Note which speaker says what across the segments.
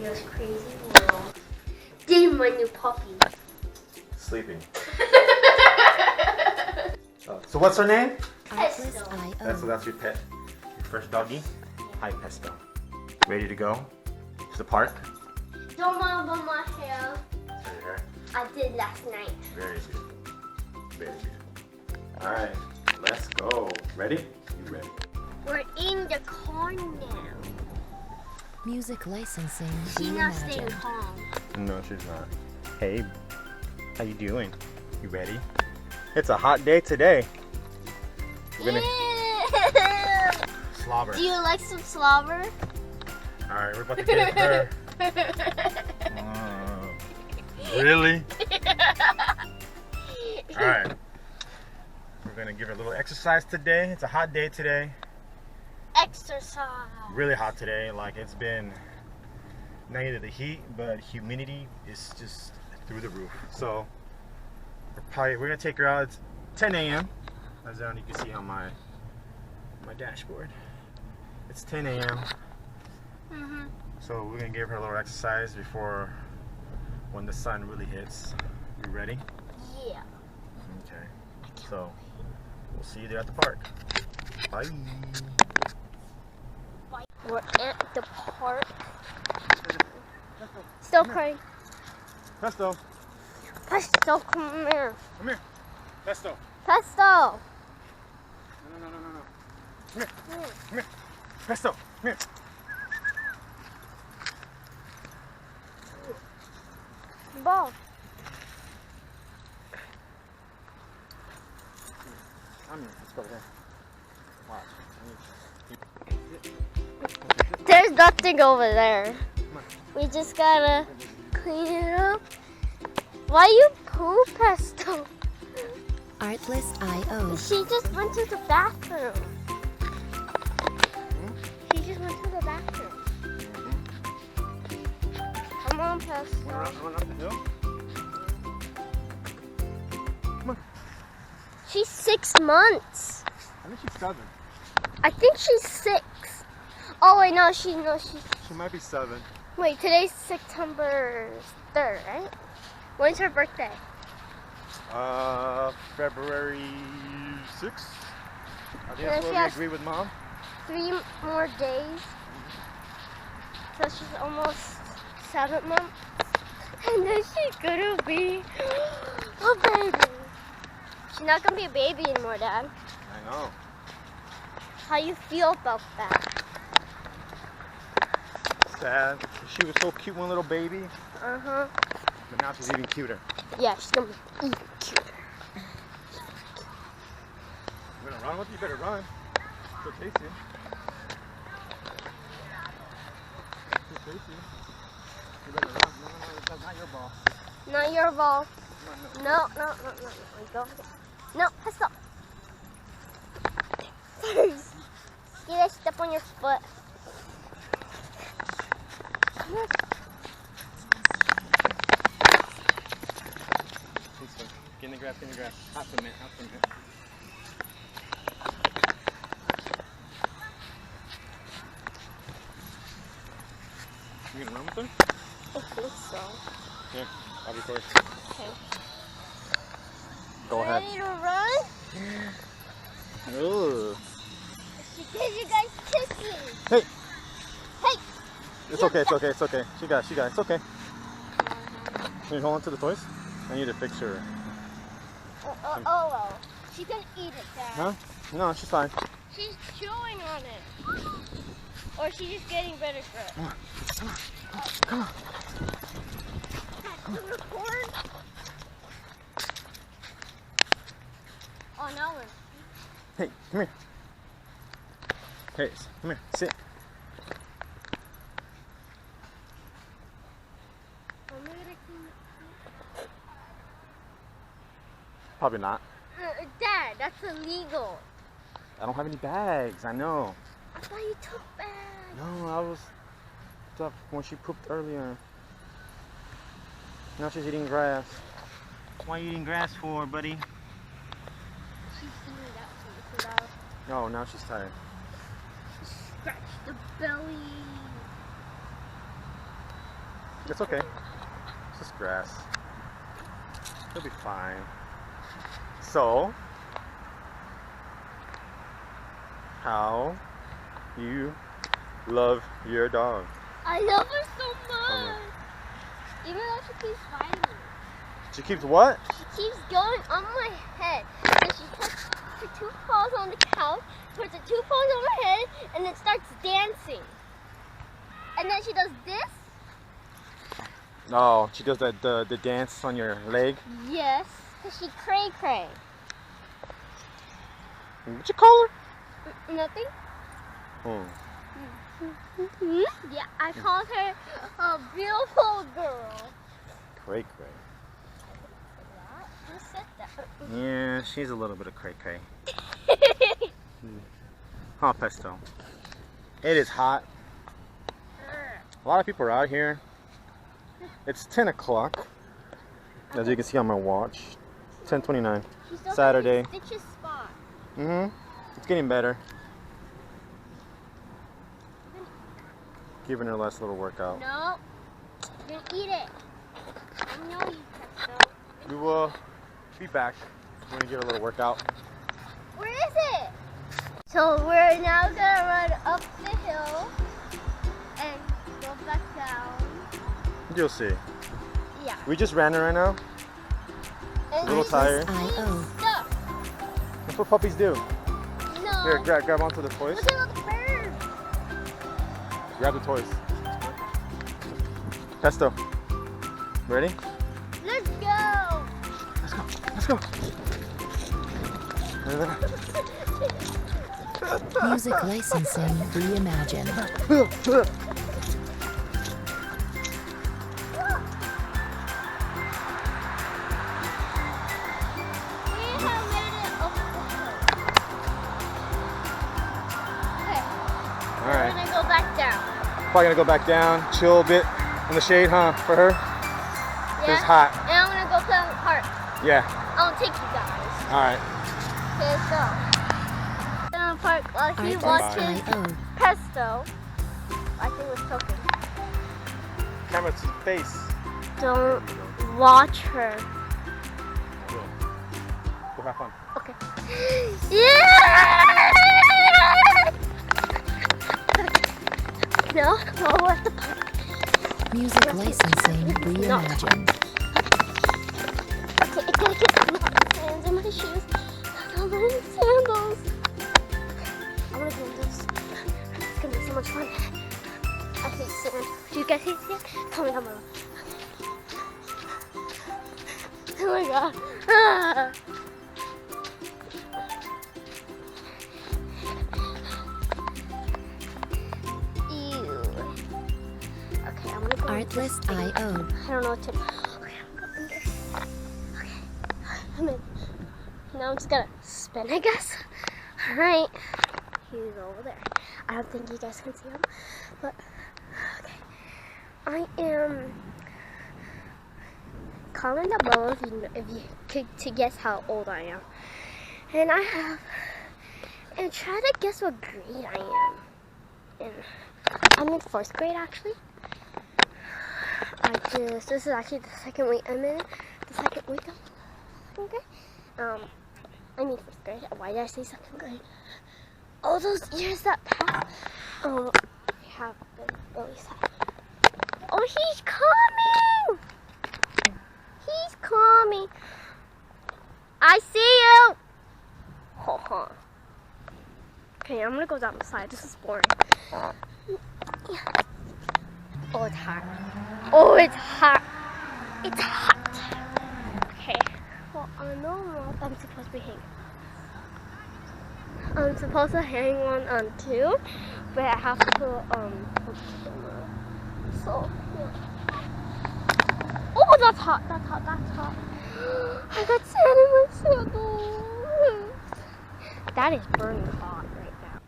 Speaker 1: this crazy world. Damn, my new puppy.
Speaker 2: Sleeping. So what's her name?
Speaker 1: Pesto.
Speaker 2: That's your pet. Your first doggy. Hi, Pesto. Ready to go to the park?
Speaker 1: Don't mind about my hair.
Speaker 2: Is your hair?
Speaker 1: I did last night.
Speaker 2: Very beautiful. Very beautiful. All right, let's go. Ready? You ready?
Speaker 1: We're in the car now.
Speaker 3: Music licensing.
Speaker 1: She's not staying calm.
Speaker 2: No, she's not. Hey, how you doing? You ready? It's a hot day today. We're gonna slobber.
Speaker 1: Do you like some slobber?
Speaker 2: All right, we're about to give her. Really? All right. We're gonna give her a little exercise today. It's a hot day today.
Speaker 1: Exercise.
Speaker 2: Really hot today. Like it's been not only the heat, but humidity is just through the roof. So we're gonna take her out. It's 10 a.m. As down, you can see on my dashboard. It's 10 a.m. So we're gonna give her a little exercise before when the sun really hits. You ready?
Speaker 1: Yeah.
Speaker 2: Okay. So we'll see you there at the park. Bye.
Speaker 1: We're at the park. Still crying.
Speaker 2: Pesto,
Speaker 1: Pesto, come here.
Speaker 2: come here. Pesto.
Speaker 1: Pesto.
Speaker 2: No. Come here. Come here. Pesto, come here.
Speaker 1: Ball.
Speaker 2: Come here. Let's go there. Watch.
Speaker 1: There's nothing over there. We just gotta clean it up. Why you poo, Pesto?
Speaker 3: Artlist.io.
Speaker 1: She just went to the bathroom. She just went to the bathroom. Come on, Pesto.
Speaker 2: Run up the hill. Come on.
Speaker 1: She's 6 months.
Speaker 2: I think she's 7.
Speaker 1: I think she's 6. Oh wait, no, she's
Speaker 2: She might be 7.
Speaker 1: wait. Today's September 3rd, right? When's her birthday?
Speaker 2: February 6th. I think
Speaker 1: Yeah,
Speaker 2: that's
Speaker 1: she
Speaker 2: what we
Speaker 1: has-
Speaker 2: agree with Mom.
Speaker 1: 3 more days. So she's almost 7 months. And then she's gonna be a baby. She's not gonna be a baby anymore, Dad.
Speaker 2: I know.
Speaker 1: How you feel about that?
Speaker 2: Sad. She was so cute, one little baby,
Speaker 1: Uh-huh.
Speaker 2: but now she's even cuter.
Speaker 1: Yeah, she's gonna be cuter.
Speaker 2: You gonna run with you? You better run. She'll chase you. She'll chase you. You better run. No, that's not your ball.
Speaker 1: Not your ball.
Speaker 2: Come on, no.
Speaker 1: No. Go. No, Pesto. Get a step on your foot. Come on.
Speaker 2: Get in the grass, Hop from it. You gonna run with her?
Speaker 1: I think so.
Speaker 2: Here, I'll record.
Speaker 1: Okay.
Speaker 2: Go ahead.
Speaker 1: Ready to run?
Speaker 2: Ooh.
Speaker 1: Because you guys kissing.
Speaker 2: Hey,
Speaker 1: Hey.
Speaker 2: it's okay. She got it. It's okay. Can you hold on to the toys? I need to fix her.
Speaker 1: Well. She's gonna eat it, Dad.
Speaker 2: Huh? No, she's fine.
Speaker 1: She's chewing on it. Or she's just getting better grip.
Speaker 2: Come on.
Speaker 1: Record? Oh, no one.
Speaker 2: Hey, come here. Hey, come here. Sit. Probably not.
Speaker 1: Dad, that's illegal.
Speaker 2: I don't have any bags. I know.
Speaker 1: I thought you took bags.
Speaker 2: No, I was stuff when she pooped earlier. Now she's eating grass. What are you eating grass for, buddy?
Speaker 1: She's eating that food.
Speaker 2: No, now she's tired.
Speaker 1: Scratch the belly.
Speaker 2: It's okay. It's just grass. It'll be fine. So, how you love your dog?
Speaker 1: I love her so much. Even though she keeps fighting me.
Speaker 2: She keeps what?
Speaker 1: She keeps going on my head. And she puts her 2 paws on the couch, puts her 2 paws on my head, and then starts dancing. And then she does this.
Speaker 2: Oh, she does the dance on your leg.
Speaker 1: Yes. Cause she cray cray.
Speaker 2: What you call her?
Speaker 1: Nothing.
Speaker 2: Oh.
Speaker 1: Yeah, I called her a beautiful girl.
Speaker 2: Cray cray.
Speaker 1: Who said that?
Speaker 2: Yeah, she's a little bit of cray cray. Huh, Pesto? It is hot. A lot of people are out here. It's 10 o'clock. As you can see on my watch. 10:29. Saturday.
Speaker 1: Stitch's spot.
Speaker 2: It's getting better. Giving her a last little workout.
Speaker 1: No. You're gonna eat it. I know you, Pesto.
Speaker 2: We will be back when we get a little workout.
Speaker 1: Where is it? So we're now gonna run up the hill and go back down.
Speaker 2: You'll see.
Speaker 1: Yeah.
Speaker 2: We just ran it right now.
Speaker 1: And
Speaker 2: A little tired.
Speaker 3: IO.
Speaker 1: stuff.
Speaker 2: That's what puppies do.
Speaker 1: No.
Speaker 2: Here, grab onto the toys.
Speaker 1: Look at all the birds.
Speaker 2: Grab the toys. Pesto. Ready?
Speaker 1: Let's go.
Speaker 2: Let's go.
Speaker 3: Music licensing reimagined.
Speaker 1: We're gonna go back down.
Speaker 2: Probably gonna go back down, chill a bit in the shade, huh? For her?
Speaker 1: Yeah.
Speaker 2: It's hot.
Speaker 1: And I'm gonna go play on the park.
Speaker 2: Yeah.
Speaker 1: I'll take you guys.
Speaker 2: Alright.
Speaker 1: Okay, let's go. Play on the park while he
Speaker 3: Artlist
Speaker 1: watches
Speaker 3: IO.
Speaker 1: Pesto. I think we're talking.
Speaker 2: Camera to face.
Speaker 1: Don't watch her.
Speaker 2: Go have fun.
Speaker 1: Okay. Yeah! No, we're at the park.
Speaker 3: Music licensing reimagined.
Speaker 1: Okay, I gotta get my hands in my shoes. I'm wearing sandals. I wanna go in those. It's gonna be so much fun. I hate sand. Do you guys hate sand? Comment down below. Oh my god. Ah. Ew. Okay, I'm gonna go.
Speaker 3: Artlist IO.
Speaker 1: I don't know what to do. Okay, I'm going there. Okay, I'm in. Now I'm just gonna spin, I guess. Alright. He's over there. I don't think you guys can see him, but okay. I am. Comment down below if you could to guess how old I am. And I have. And try to guess what grade I am. I'm in 4th grade actually. This is actually the 2nd week I'm in. The 2nd week of 2nd grade. I mean 1st grade. Why did I say 2nd grade? All those years that passed. Have been really sad. Oh, he's coming! He's coming. I see you. Ho ho. Okay, I'm gonna go down the side. This is boring. Yeah. Oh, it's hot. Oh, it's hot. It's hot. Okay. Well, I know what I'm supposed to be hanging. I'm supposed to hang one on 2, but I have to put so yeah. Oh, that's hot. That's hot. That's hot. I got sand in my sandals. That is burning hot right now.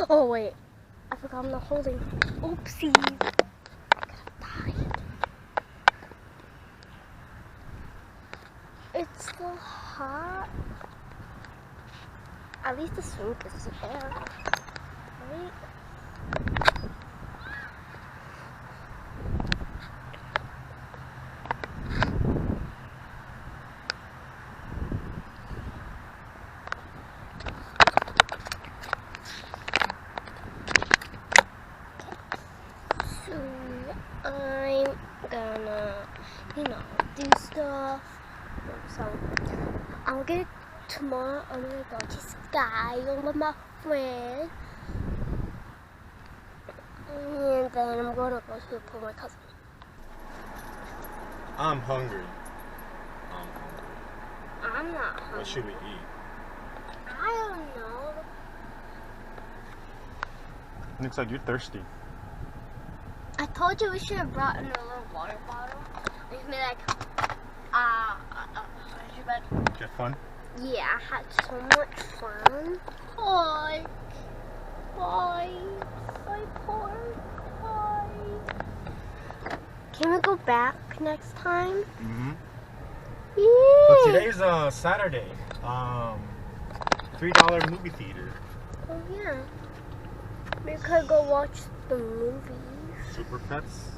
Speaker 1: Oh wait, I forgot I'm not holding. Oopsie. I could have died. It's still hot. At least the swing is there. Right? stuff. So tomorrow I'm gonna go to Sky with my friend. And then I'm gonna go to the pool with my cousin.
Speaker 2: I'm hungry.
Speaker 1: I'm not hungry.
Speaker 2: What should we eat?
Speaker 1: I don't know.
Speaker 2: Looks like you're thirsty.
Speaker 1: I told you we should have brought in a little water bottle. It's me like,
Speaker 2: Get fun?
Speaker 1: yeah, I had so much fun. Bye. Bye. Bye, Bye. Can we go back next time?
Speaker 2: Mm-hmm.
Speaker 1: Yeah.
Speaker 2: But today's Saturday. $3 movie theater.
Speaker 1: Oh, yeah. We could go watch the movies.
Speaker 2: Super Pets.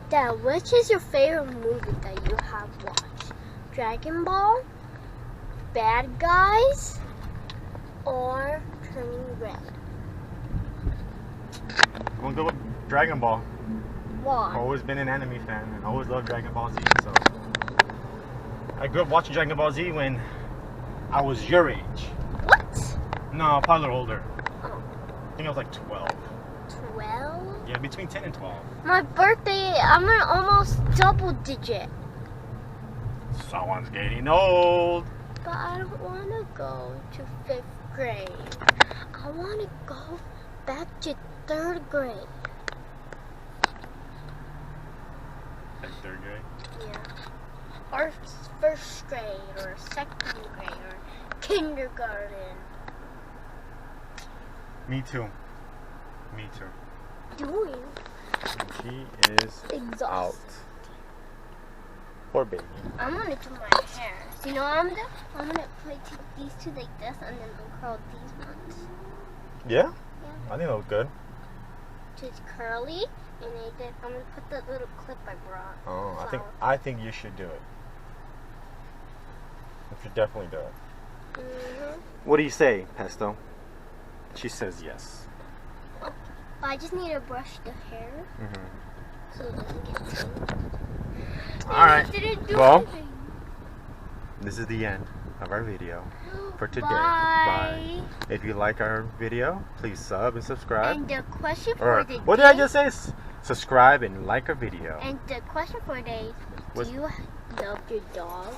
Speaker 1: Dad, which is your favorite movie that you have watched? Dragon Ball, Bad Guys, or Turning Red?
Speaker 2: I'm gonna go with Dragon Ball.
Speaker 1: Why?
Speaker 2: Always been an anime fan and always loved Dragon Ball Z. So I grew up watching Dragon Ball Z when I was your age.
Speaker 1: What?
Speaker 2: No, probably a little older.
Speaker 1: Oh.
Speaker 2: I think I was like 12.
Speaker 1: 12?
Speaker 2: Yeah, between 10 and 12.
Speaker 1: My birthday, I'm in almost double digit.
Speaker 2: Someone's getting old.
Speaker 1: But I don't want to go to 5th grade. I want to go back to 3rd grade.
Speaker 2: Like 3rd grade?
Speaker 1: Yeah. Or 1st grade, or 2nd grade, or kindergarten.
Speaker 2: Me too. Me too.
Speaker 1: Doing
Speaker 2: She is
Speaker 1: exhausted.
Speaker 2: out. Poor baby.
Speaker 1: I'm gonna do my hair. So you know what I'm gonna do? I'm gonna take these two like this and then curl these ones.
Speaker 2: Yeah?
Speaker 1: Yeah.
Speaker 2: I think that was good.
Speaker 1: So it's curly, and then I'm gonna put the little clip I brought.
Speaker 2: Oh,
Speaker 1: flower.
Speaker 2: I think you should do it. You should definitely do it. What do you say, Pesto? She says yes.
Speaker 1: But I just need to brush the hair so it doesn't get tangled.
Speaker 2: Alright.
Speaker 1: Didn't do
Speaker 2: Well,
Speaker 1: anything.
Speaker 2: this is the end of our video for today.
Speaker 1: Bye.
Speaker 2: If you like our video, please sub and subscribe.
Speaker 1: And the question for
Speaker 2: Or,
Speaker 1: the
Speaker 2: what
Speaker 1: day.
Speaker 2: did I just say? Subscribe and like our video.
Speaker 1: And the question for the day is,
Speaker 2: What's-
Speaker 1: do you love your dog?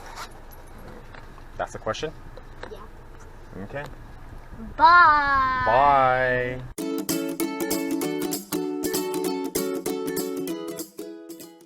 Speaker 2: That's the question?
Speaker 1: Yeah.
Speaker 2: Okay.
Speaker 1: Bye.
Speaker 2: Bye.